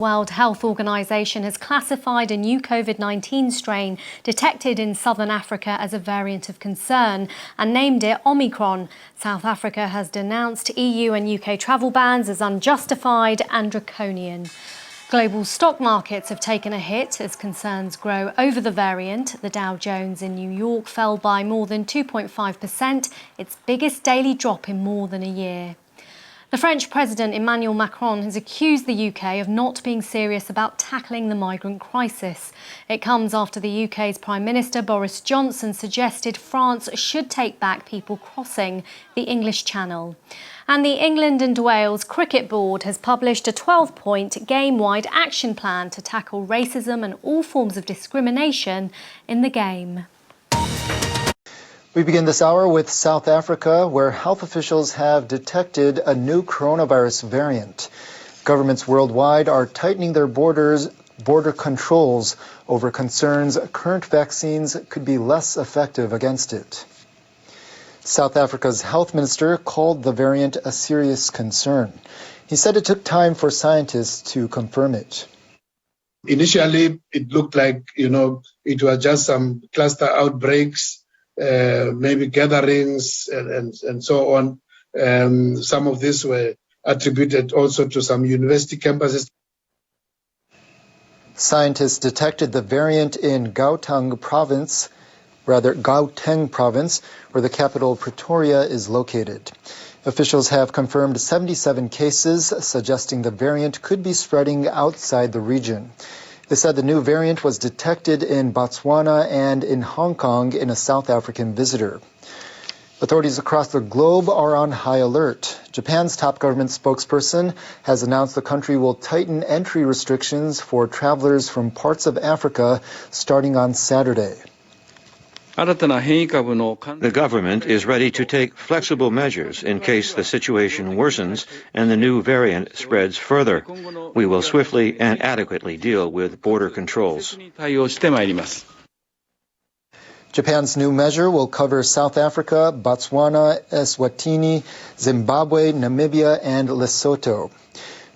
World Health Organization has classified a new COVID-19 strain detected in southern Africa as a variant of concern and named it Omicron. South Africa has denounced EU and UK travel bans as unjustified and draconian. Global stock markets have taken a hit as concerns grow over the variant. The Dow Jones in New York fell by more than 2.5%, its biggest daily drop in more than a year. The French President Emmanuel Macron has accused the UK of not being serious about tackling the migrant crisis. It comes after the UK's Prime Minister Boris Johnson suggested France should take back people crossing the English Channel. And the England and Wales Cricket Board has published a 12-point game-wide action plan to tackle racism and all forms of discrimination in the game. We begin this hour with South Africa, where health officials have detected a new coronavirus variant. Governments worldwide are tightening their border controls over concerns current vaccines could be less effective against it. South Africa's health minister called the variant a serious concern. He said it took time for scientists to confirm it. Initially, it looked like, it was just some cluster outbreaks. Maybe gatherings and so on. Some of these were attributed also to some university campuses. Scientists detected the variant in Gauteng province, where the capital Pretoria is located. Officials have confirmed 77 cases, suggesting the variant could be spreading outside the region. They said the new variant was detected in Botswana and in Hong Kong in a South African visitor. Authorities across the globe are on high alert. Japan's top government spokesperson has announced the country will tighten entry restrictions for travelers from parts of Africa starting on Saturday. The government is ready to take flexible measures in case the situation worsens and the new variant spreads further. We will swiftly and adequately deal with border controls. Japan's new measure will cover South Africa, Botswana, Eswatini, Zimbabwe, Namibia, and Lesotho.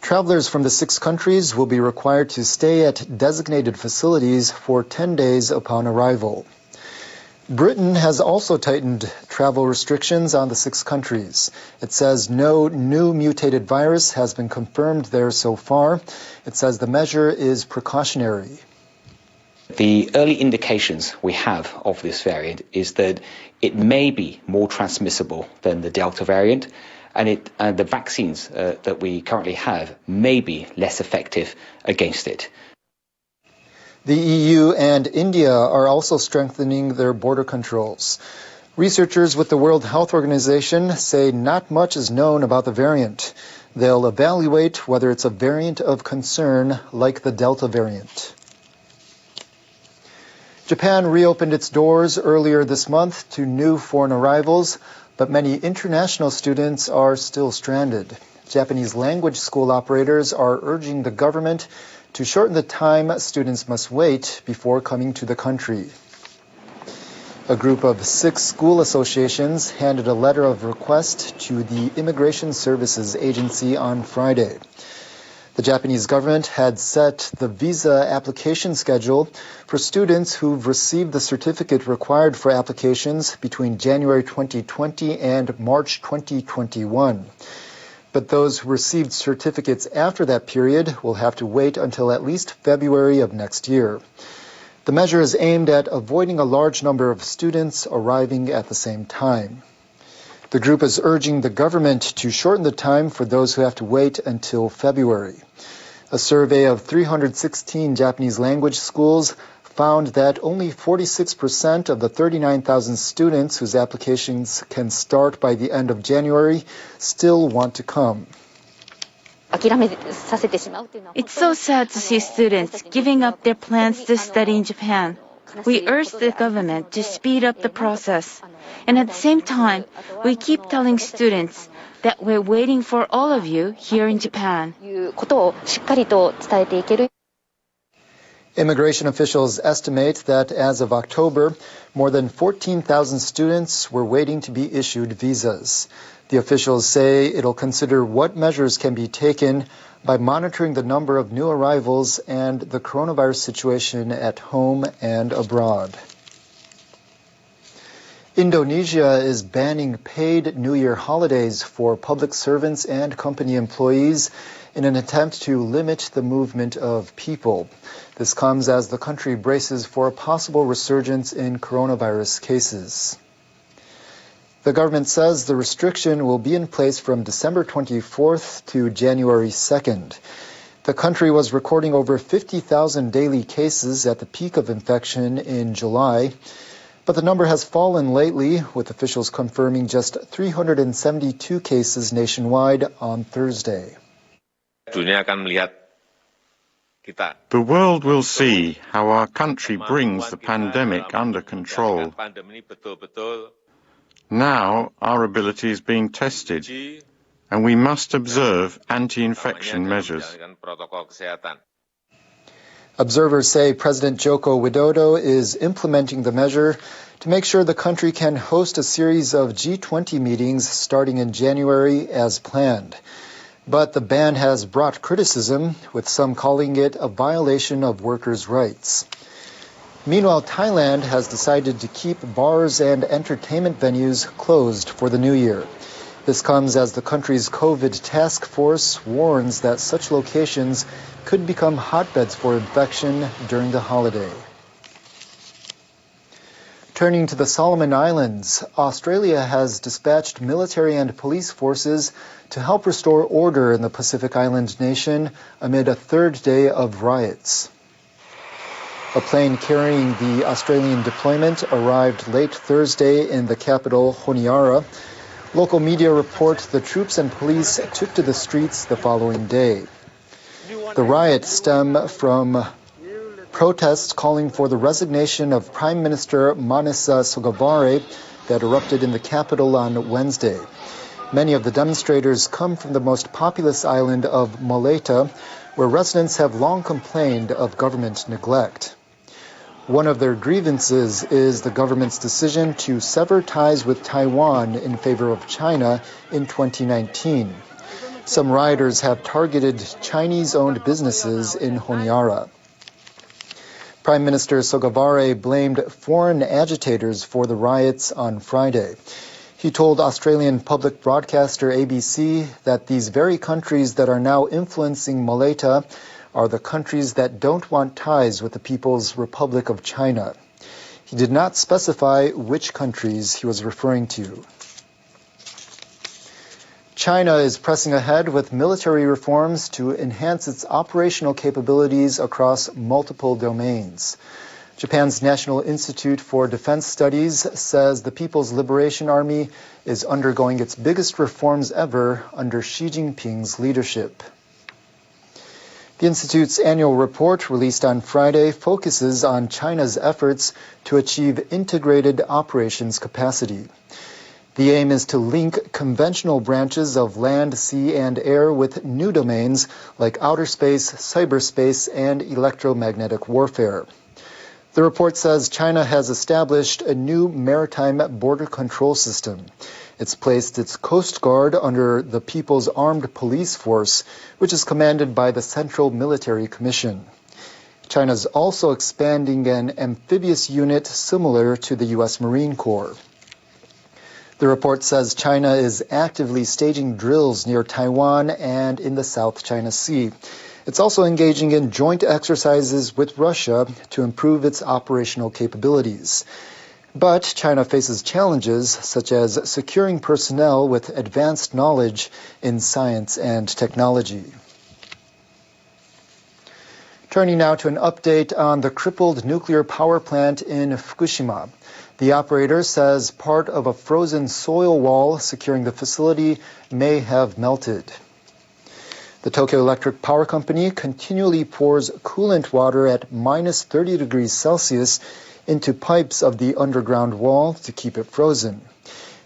Travelers from the 6 countries will be required to stay at designated facilities for 10 days upon arrival. Britain has also tightened travel restrictions on the 6 countries. It says no new mutated virus has been confirmed there so far. It says the measure is precautionary. The early indications we have of this variant is that it may be more transmissible than the Delta variant, and the vaccines that we currently have may be less effective against it. The EU and India are also strengthening their border controls. Researchers with the World Health Organization say not much is known about the variant. They'll evaluate whether it's a variant of concern like the Delta variant. Japan reopened its doors earlier this month to new foreign arrivals, but many international students are still stranded. Japanese language school operators are urging the government to shorten the time students must wait before coming to the country. A group of 6 school associations handed a letter of request to the Immigration Services Agency on Friday. The Japanese government had set the visa application schedule for students who've received the certificate required for applications between January 2020 and March 2021. But those who received certificates after that period will have to wait until at least February of next year. The measure is aimed at avoiding a large number of students arriving at the same time. The group is urging the government to shorten the time for those who have to wait until February. A survey of 316 Japanese language schools found that only 46% of the 39,000 students whose applications can start by the end of January still want to come. It's so sad to see students giving up their plans to study in Japan. We urge the government to speed up the process. And at the same time, we keep telling students that we're waiting for all of you here in Japan. Immigration officials estimate that as of October, more than 14,000 students were waiting to be issued visas. The officials say it'll consider what measures can be taken by monitoring the number of new arrivals and the coronavirus situation at home and abroad. Indonesia is banning paid New Year holidays for public servants and company employees in an attempt to limit the movement of people. This comes as the country braces for a possible resurgence in coronavirus cases. The government says the restriction will be in place from December 24th to January 2nd. The country was recording over 50,000 daily cases at the peak of infection in July, but the number has fallen lately, with officials confirming just 372 cases nationwide on Thursday. The world will see how our country brings the pandemic under control. Now our ability is being tested, and we must observe anti-infection measures. Observers say President Joko Widodo is implementing the measure to make sure the country can host a series of G20 meetings starting in January as planned. But the ban has brought criticism, with some calling it a violation of workers' rights. Meanwhile, Thailand has decided to keep bars and entertainment venues closed for the new year. This comes as the country's COVID task force warns that such locations could become hotbeds for infection during the holiday. Turning to the Solomon Islands, Australia has dispatched military and police forces to help restore order in the Pacific Island nation amid a third day of riots. A plane carrying the Australian deployment arrived late Thursday in the capital, Honiara. Local media report the troops and police took to the streets the following day. The riots stem from protests calling for the resignation of Prime Minister Manasa Sogavare that erupted in the capital on Wednesday. Many of the demonstrators come from the most populous island of Malaita, where residents have long complained of government neglect. One of their grievances is the government's decision to sever ties with Taiwan in favor of China in 2019. Some rioters have targeted Chinese-owned businesses in Honiara. Prime Minister Sogavare blamed foreign agitators for the riots on Friday. He told Australian public broadcaster ABC that these very countries that are now influencing Malaita are the countries that don't want ties with the People's Republic of China. He did not specify which countries he was referring to. China is pressing ahead with military reforms to enhance its operational capabilities across multiple domains. Japan's National Institute for Defense Studies says the People's Liberation Army is undergoing its biggest reforms ever under Xi Jinping's leadership. The Institute's annual report, released on Friday, focuses on China's efforts to achieve integrated operations capacity. The aim is to link conventional branches of land, sea, and air with new domains like outer space, cyberspace, and electromagnetic warfare. The report says China has established a new maritime border control system. It's placed its Coast Guard under the People's Armed Police Force, which is commanded by the Central Military Commission. China's also expanding an amphibious unit similar to the U.S. Marine Corps. The report says China is actively staging drills near Taiwan and in the South China Sea. It's also engaging in joint exercises with Russia to improve its operational capabilities. But China faces challenges such as securing personnel with advanced knowledge in science and technology. Turning now to an update on the crippled nuclear power plant in Fukushima. The operator says part of a frozen soil wall securing the facility may have melted. The Tokyo Electric Power Company continually pours coolant water at minus 30 degrees Celsius into pipes of the underground wall to keep it frozen.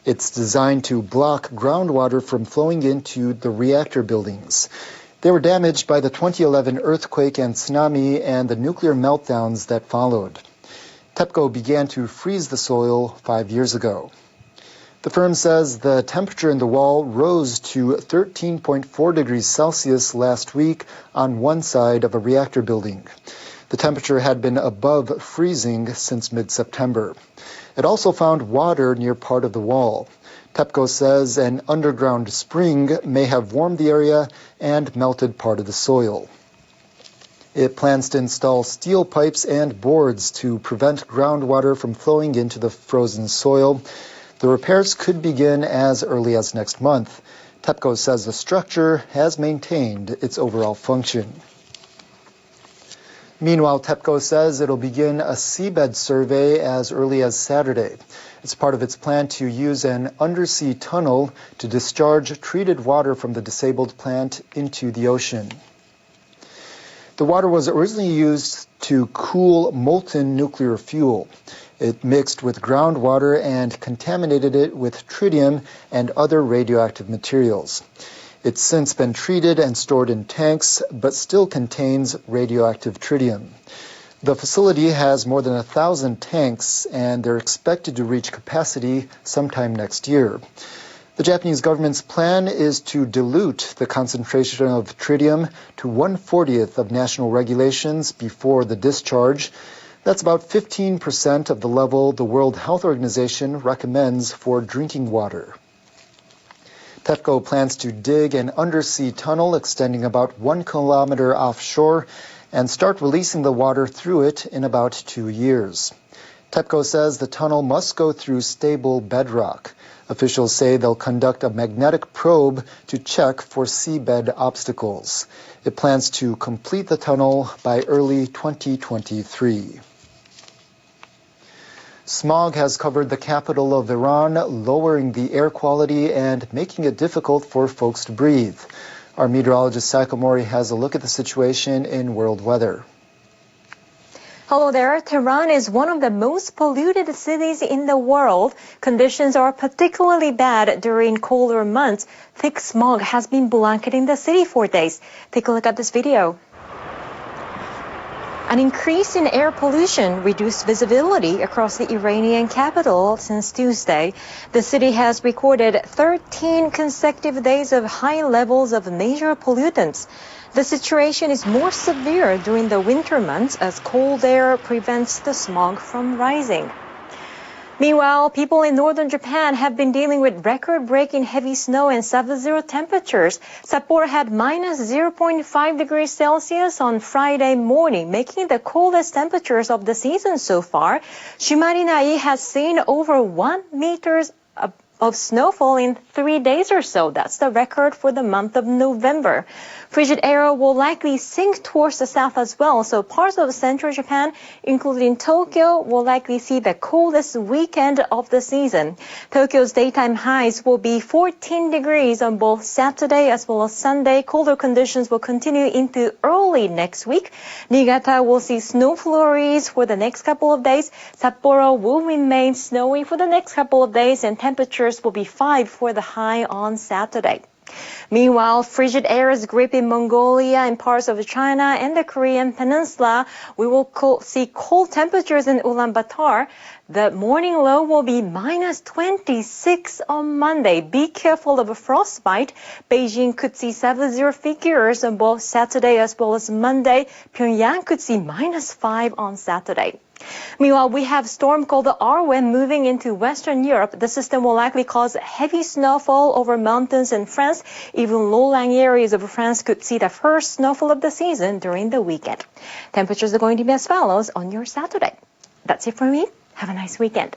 It's designed to block groundwater from flowing into the reactor buildings. They were damaged by the 2011 earthquake and tsunami and the nuclear meltdowns that followed. TEPCO began to freeze the soil 5 years ago. The firm says the temperature in the wall rose to 13.4 degrees Celsius last week on one side of a reactor building. The temperature had been above freezing since mid-September. It also found water near part of the wall. TEPCO says an underground spring may have warmed the area and melted part of the soil. It plans to install steel pipes and boards to prevent groundwater from flowing into the frozen soil. The repairs could begin as early as next month. TEPCO says the structure has maintained its overall function. Meanwhile, TEPCO says it'll begin a seabed survey as early as Saturday. It's part of its plan to use an undersea tunnel to discharge treated water from the disabled plant into the ocean. The water was originally used to cool molten nuclear fuel. It mixed with groundwater and contaminated it with tritium and other radioactive materials. It's since been treated and stored in tanks, but still contains radioactive tritium. The facility has more than 1,000 tanks, and they're expected to reach capacity sometime next year. The Japanese government's plan is to dilute the concentration of tritium to 1/40th of national regulations before the discharge. That's about 15% of the level the World Health Organization recommends for drinking water. TEPCO plans to dig an undersea tunnel extending about 1 kilometer offshore and start releasing the water through it in about 2 years. TEPCO says the tunnel must go through stable bedrock. Officials say they'll conduct a magnetic probe to check for seabed obstacles. It plans to complete the tunnel by early 2023. Smog has covered the capital of Iran, lowering the air quality and making it difficult for folks to breathe. Our meteorologist Saiko Mori has a look at the situation in World Weather. Hello there. Tehran is one of the most polluted cities in the world. Conditions are particularly bad during colder months. Thick smog has been blanketing the city for days. Take a look at this video. An increase in air pollution reduced visibility across the Iranian capital since Tuesday. The city has recorded 13 consecutive days of high levels of major pollutants. The situation is more severe during the winter months as cold air prevents the smog from rising. Meanwhile, people in northern Japan have been dealing with record-breaking heavy snow and sub-zero temperatures. Sapporo had minus 0.5 degrees Celsius on Friday morning, making it the coldest temperatures of the season so far. Shimarinai has seen over 1 meter of snowfall in 3 days or so. That's the record for the month of November. Frigid air will likely sink towards the south as well, so parts of central Japan, including Tokyo, will likely see the coldest weekend of the season. Tokyo's daytime highs will be 14 degrees on both Saturday as well as Sunday. Colder conditions will continue into early next week. Niigata will see snow flurries for the next couple of days. Sapporo will remain snowy for the next couple of days, and temperatures will be 5 for the high on Saturday. Meanwhile, frigid air is gripping Mongolia and parts of China and the Korean peninsula. We will see cold temperatures in Ulaanbaatar. The morning low will be minus 26 on Monday. Be careful of a frostbite. Beijing could see sub-zero figures on both Saturday as well as Monday. Pyongyang could see minus 5 on Saturday. Meanwhile, we have a storm called the Arwen moving into Western Europe. The system will likely cause heavy snowfall over mountains in France. Even low-lying areas of France could see the first snowfall of the season during the weekend. Temperatures are going to be as follows on your Saturday. That's it for me. Have a nice weekend.